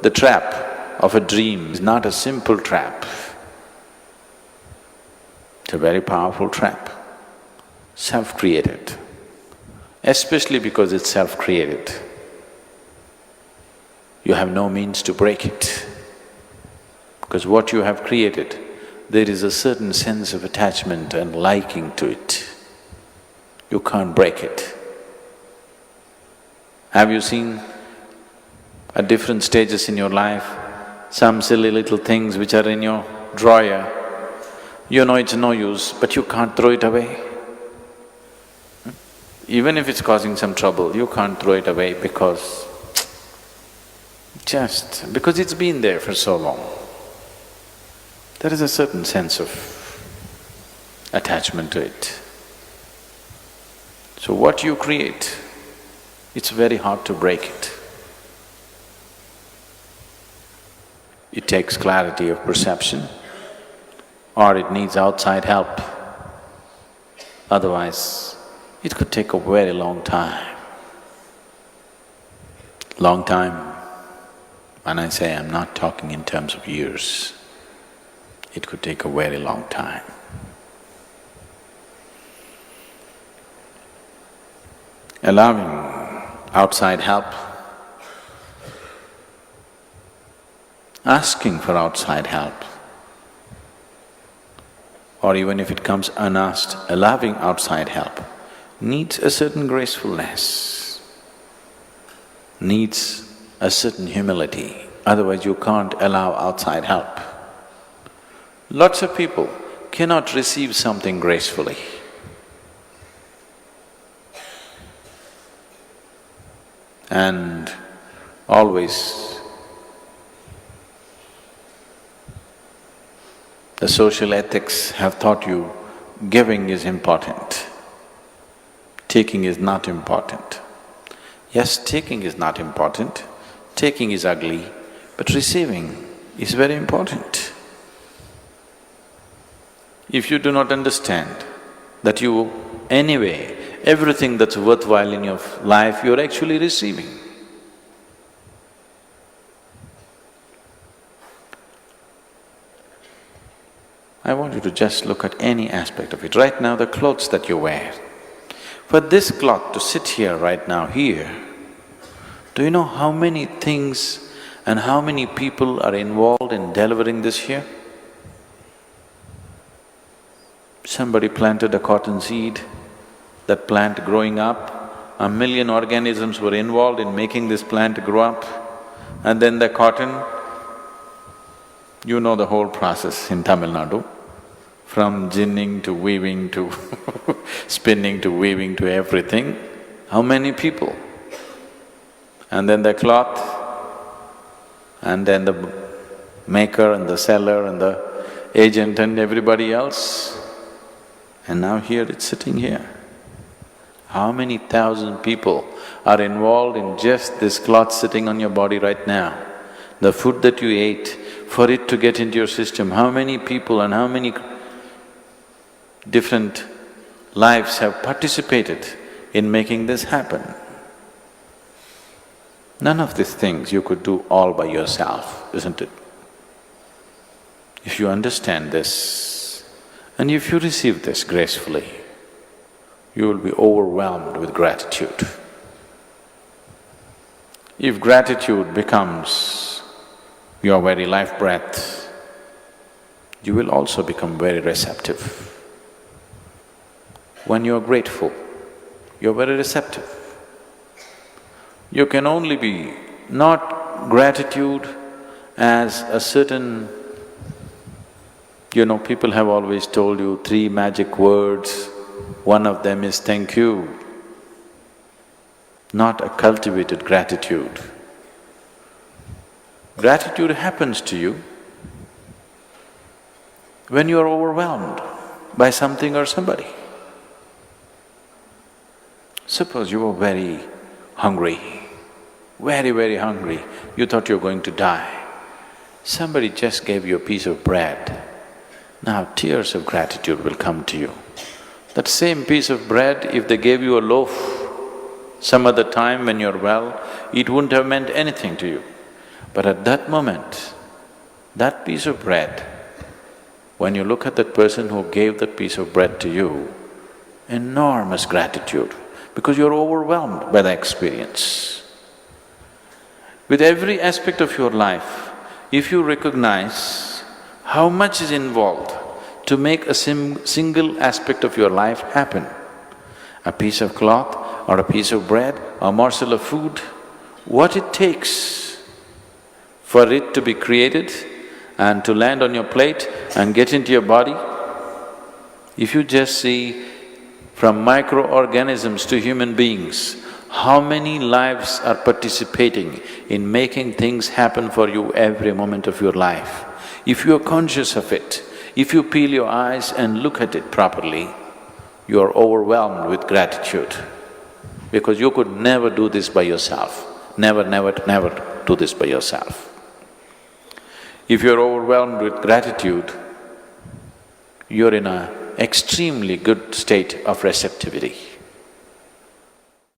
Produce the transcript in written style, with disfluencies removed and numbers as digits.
the trap of a dream is not a simple trap. It's a very powerful trap, self-created, especially because it's self-created. You have no means to break it, because what you have created, there is a certain sense of attachment and liking to it. You can't break it. Have you seen at different stages in your life, some silly little things which are in your drawer, you know it's no use, but you can't throw it away? Even if it's causing some trouble, you can't throw it away because it's been there for so long. There is a certain sense of attachment to it. So what you create, it's very hard to break it. It takes clarity of perception, or it needs outside help. Otherwise, it could take a very long time. Long time. When I say I'm not talking in terms of years, it could take a very long time. Allowing outside help, asking for outside help, or even if it comes unasked, allowing outside help, needs a certain gracefulness, needs a certain humility, otherwise you can't allow outside help. Lots of people cannot receive something gracefully. And always the social ethics have taught you giving is important, taking is not important. Yes, taking is not important, taking is ugly, but receiving is very important. If you do not understand that you… anyway, everything that's worthwhile in your life, you're actually receiving. I want you to just look at any aspect of it. Right now, the clothes that you wear. For this cloth to sit here right now, here, do you know how many things and how many people are involved in delivering this here? Somebody planted a cotton seed, that plant growing up, 1,000,000 organisms were involved in making this plant grow up, and then the cotton, you know the whole process in Tamil Nadu, from ginning to weaving to spinning to weaving to everything. How many people? And then the cloth, and then the maker and the seller and the agent and everybody else. And now here it's sitting here. How many thousand people are involved in just this cloth sitting on your body right now? The food that you ate, for it to get into your system, how many people and how many different lives have participated in making this happen? None of these things you could do all by yourself, isn't it? If you understand this and if you receive this gracefully, you will be overwhelmed with gratitude. If gratitude becomes your very life breath, you will also become very receptive. When you're grateful, you're very receptive. You can only be not gratitude as a certain… people have always told you 3 magic words, one of them is thank you, not a cultivated gratitude. Gratitude happens to you when you are overwhelmed by something or somebody. Suppose you were very hungry, very hungry, you thought you were going to die. Somebody just gave you a piece of bread. Now tears of gratitude will come to you. That same piece of bread, if they gave you a loaf some other time when you're well, it wouldn't have meant anything to you. But at that moment, that piece of bread, when you look at that person who gave that piece of bread to you, enormous gratitude, because you're overwhelmed by the experience. With every aspect of your life, if you recognize how much is involved to make a single aspect of your life happen, a piece of cloth or a piece of bread, a morsel of food, what it takes for it to be created and to land on your plate and get into your body, if you just see from microorganisms to human beings, how many lives are participating in making things happen for you every moment of your life. If you're conscious of it, if you peel your eyes and look at it properly, you are overwhelmed with gratitude, because you could never do this by yourself. Never do this by yourself. If you're overwhelmed with gratitude, you're in an extremely good state of receptivity.